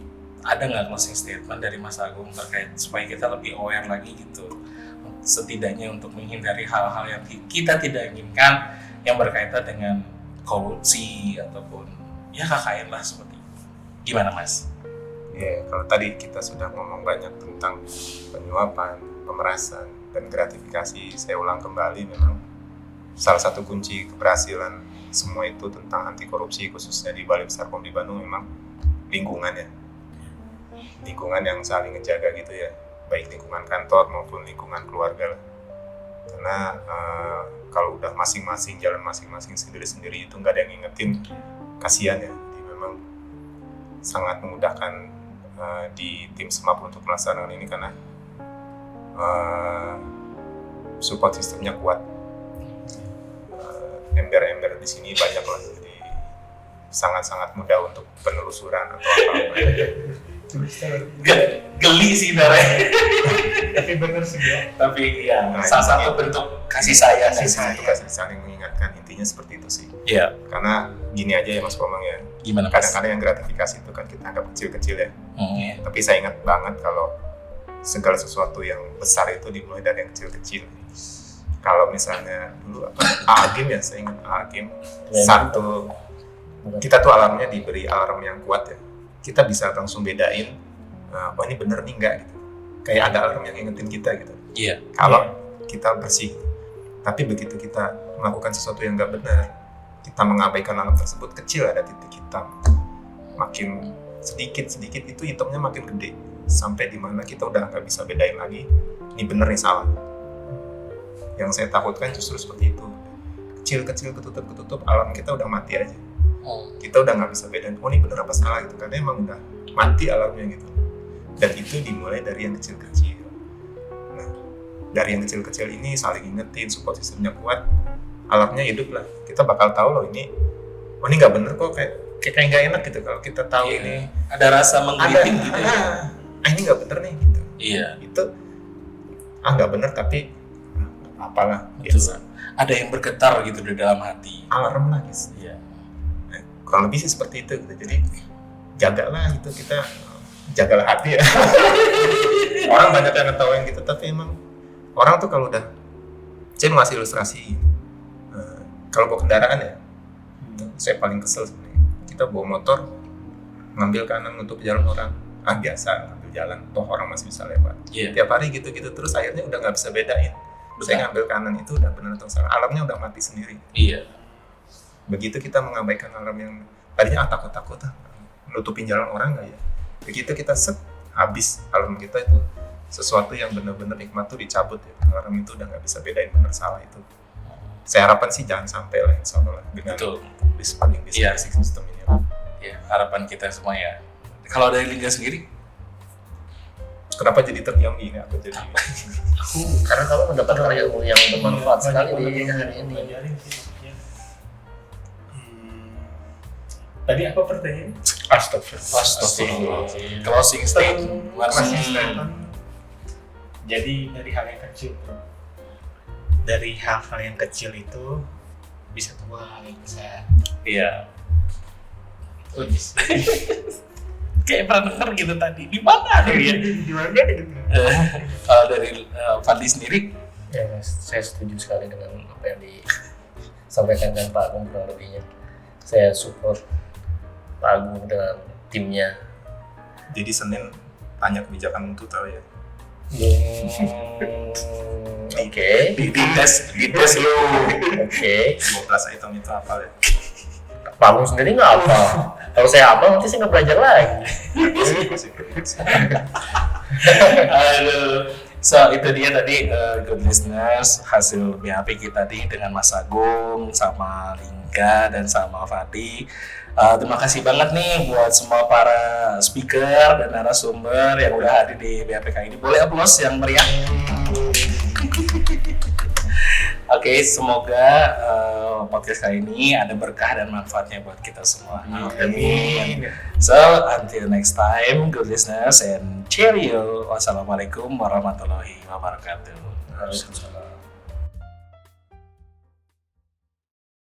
ada nggak closing statement dari Mas Agung terkait supaya kita lebih aware lagi gitu, setidaknya untuk menghindari hal-hal yang kita tidak inginkan yang berkaitan dengan korupsi ataupun ya KKN lah seperti itu. Gimana Mas? Ya, kalau tadi kita sudah ngomong banyak tentang penyuapan, pemerasan, dan gratifikasi, saya ulang kembali memang salah satu kunci keberhasilan semua itu tentang anti korupsi khususnya di Balai Besar POM di Bandung memang lingkungan ya. Lingkungan yang saling ngejaga gitu ya, baik lingkungan kantor maupun lingkungan keluarga lah. Karena kalau udah masing-masing jalan masing-masing sendiri-sendiri itu nggak ada yang ngingetin, kasihan ya. Jadi memang sangat memudahkan di tim SMAP untuk melaksanakan ini karena support sistemnya kuat. ember-ember di sini banyak lah, jadi sangat-sangat mudah untuk penelusuran atau apa-apa. Geli sih Dare. Tapi bener sih ya. Tapi ya Nah, salah itu satu bentuk kasih sayang Kasih sih. sayang itu kasih saling mengingatkan, intinya seperti itu sih. Iya. Karena gini aja ya Mas Komang ya, Gimana Mas? kadang-kadang yang gratifikasi itu kan kita anggap kecil-kecil ya. Iya. Tapi saya ingat banget kalau segala sesuatu yang besar itu dimulai dari yang kecil-kecil. Kalau misalnya dulu apa Agim ya, saya ingat Agim Ya, satu, kita tuh alarmnya diberi alarm yang kuat ya, kita bisa langsung bedain oh ini bener nih enggak gitu, kayak ada alarm yang ingetin kita gitu Iya. kalau kita bersih. Tapi begitu kita melakukan sesuatu yang nggak benar, kita mengabaikan alarm tersebut, kecil ada titik hitam, makin sedikit itu hitamnya makin gede sampai dimana kita udah nggak bisa bedain lagi ini bener nih salah. Yang saya takutkan justru seperti itu, kecil ketutup alarm kita udah mati aja, kita udah nggak bisa bedain oh ini bener apa salah gitu, karena emang udah mati alarmnya gitu. Dan itu dimulai dari yang kecil-kecil. Nah, dari yang kecil-kecil ini saling ingetin, support sistemnya kuat, alarmnya hidup lah, kita bakal tahu loh ini oh ini nggak bener kok, kayak nggak enak gitu kalau kita tahu Iya. ini Ada rasa menggelitik gitu ya. ini nggak bener nih gitu. Iya. Itu nggak bener tapi nggak apalah, Betul. biasa. Ada yang bergetar gitu di dalam hati. Alarm lah guys. Iya. Nah, kurang lebih sih seperti itu gitu. Jadi jagalah itu, kita jagalah hati ya. Orang banyak yang ngetawain gitu, tapi emang orang tuh kalau udah, saya mau ngasih ilustrasi, kalau bawa kendaraan ya, saya paling kesel sebenarnya. Kita bawa motor, ngambil kanan untuk jalan orang, biasa ngambil jalan, toh orang masih bisa lewat. Iya. Tiap hari gitu-gitu terus akhirnya udah nggak bisa bedain. Saya ngambil kanan itu udah benar atau salah, alarmnya udah mati sendiri. Iya. Begitu kita mengabaikan alarm yang tadinya takut nutupin jalan orang nggak ya, begitu kita habis alarm kita itu, sesuatu yang benar-benar nikmat tuh dicabut ya, alarm itu udah nggak bisa bedain benar salah itu. Saya harapkan sih jangan sampai lah, insya Allah dengan Betul. paling Iya. basic sistem ini. Iya. Harapan kita semua ya. Kalau dari Lingga sendiri, Kenapa jadi terdiam gini? Aku jadi Karena kamu mendapatkan ilmu yang bermanfaat sekali di hari ini. Pelajarin sih maksudnya. Tadi apa pertanyaannya? Astagfirullah. closing statement. Closing statement. Jadi dari hal yang kecil bro, dari hal-hal yang kecil itu bisa tumbuh hal yang besar. Iya. Kayak pernah denger gitu tadi. Di mana ada ya? Di mana gitu? Kalau dari Fadli sendiri, Ya, saya setuju sekali dengan apa yang disampaikan dengan Pak Agung kurang lebihnya. Saya support Pak Agung dengan timnya. jadi Senin tanya kebijakan untuk tahu ya. Oke. di tes lu. Oke. 12 item itu apa ya? Pak Agung sendiri nggak apa. Kalau saya apa nanti saya nggak belajar lagi. Aduh. So itu dia tadi good listeners, hasil BHP kita nih dengan Mas Agung sama Lingga dan sama Fadi. Terima kasih banget nih buat semua para speaker dan narasumber yang udah hadir di BHPK ini. Boleh aplaus yang meriah. Oke, semoga podcast kali ini ada berkah dan manfaatnya buat kita semua. Amin. So, until next time, good listeners and cheerio. Wassalamualaikum warahmatullahi wabarakatuh. Waalaikumsalam.